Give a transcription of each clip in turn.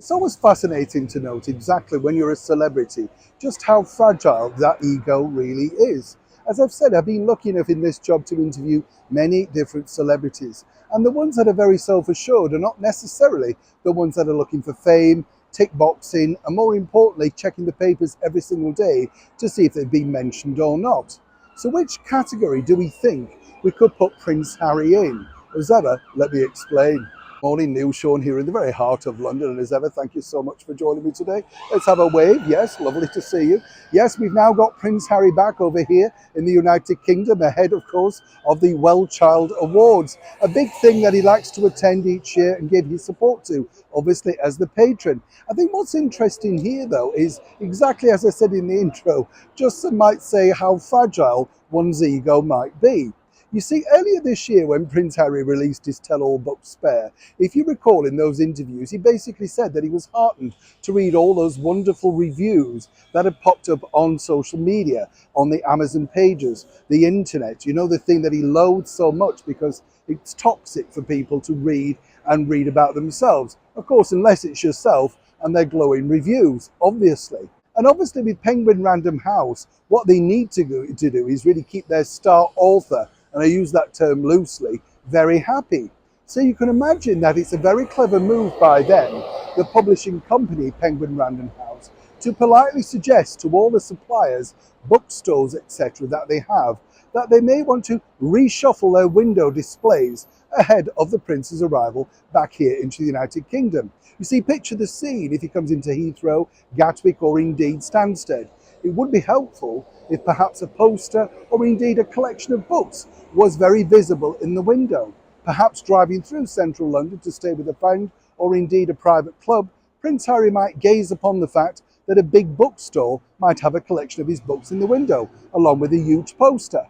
It's always fascinating to note exactly when you're a celebrity, just how fragile that ego really is. As I've said, I've been lucky enough in this job to interview many different celebrities, and the ones that are very self-assured are not necessarily the ones that are looking for fame, tick boxing, and more importantly, checking the papers every single day to see if they've been mentioned or not. So which category do we think we could put Prince Harry in? As ever, let me explain. Morning, Neil Sean here in the very heart of London, and as ever, thank you so much for joining me today. Let's have a wave. Yes, lovely to see you. Yes, we've now got Prince Harry back over here in the United Kingdom, ahead, of course, of the Well Child Awards, a big thing that he likes to attend each year and give his support to, obviously as the patron. I think what's interesting here, though, is exactly as I said in the intro, just some might say how fragile one's ego might be. You see, earlier this year when Prince Harry released his tell-all book Spare, if you recall in those interviews, he basically said that he was heartened to read all those wonderful reviews that had popped up on social media, on the Amazon pages, the internet, you know, the thing that he loathes so much because it's toxic for people to read and read about themselves. Of course, unless it's yourself and their glowing reviews, obviously. And obviously with Penguin Random House, what they need to do is really keep their star author, and I use that term loosely, very happy. So you can imagine that it's a very clever move by them, the publishing company Penguin Random House, to politely suggest to all the suppliers, bookstores, etc. that they have, that they may want to reshuffle their window displays ahead of the Prince's arrival back here into the United Kingdom. You see, picture the scene if he comes into Heathrow, Gatwick, or indeed Stansted. It would be helpful if perhaps a poster or indeed a collection of books was very visible in the window. Perhaps driving through central London to stay with a friend or indeed a private club, Prince Harry might gaze upon the fact that a big bookstore might have a collection of his books in the window, along with a huge poster.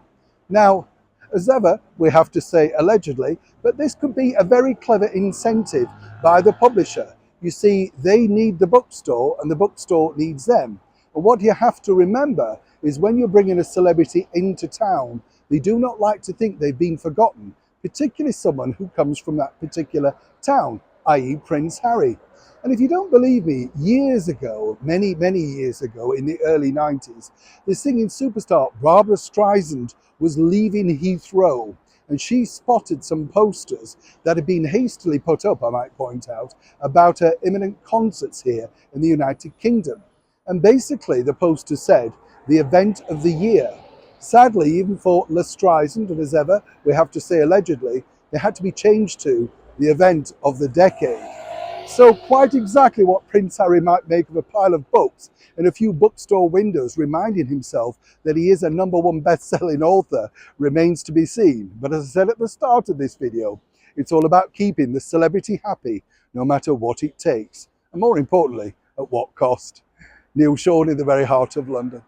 Now, as ever, we have to say allegedly, but this could be a very clever incentive by the publisher. You see, they need the bookstore and the bookstore needs them. But what you have to remember is when you're bringing a celebrity into town, they do not like to think they've been forgotten, particularly someone who comes from that particular town, i.e. Prince Harry. And if you don't believe me, years ago, many years ago, in the early 90s, the singing superstar Barbra Streisand was leaving Heathrow, and she spotted some posters that had been hastily put up, I might point out, about her imminent concerts here in the United Kingdom. And basically the poster said, the event of the year. Sadly, even for La Streisand, and as ever, we have to say allegedly, they had to be changed to the event of the decade. So quite exactly what Prince Harry might make of a pile of books and a few bookstore windows reminding himself that he is a #1 best-selling author remains to be seen. But as I said at the start of this video, it's all about keeping the celebrity happy no matter what it takes, and more importantly, at what cost. Neil Sean in the very heart of London.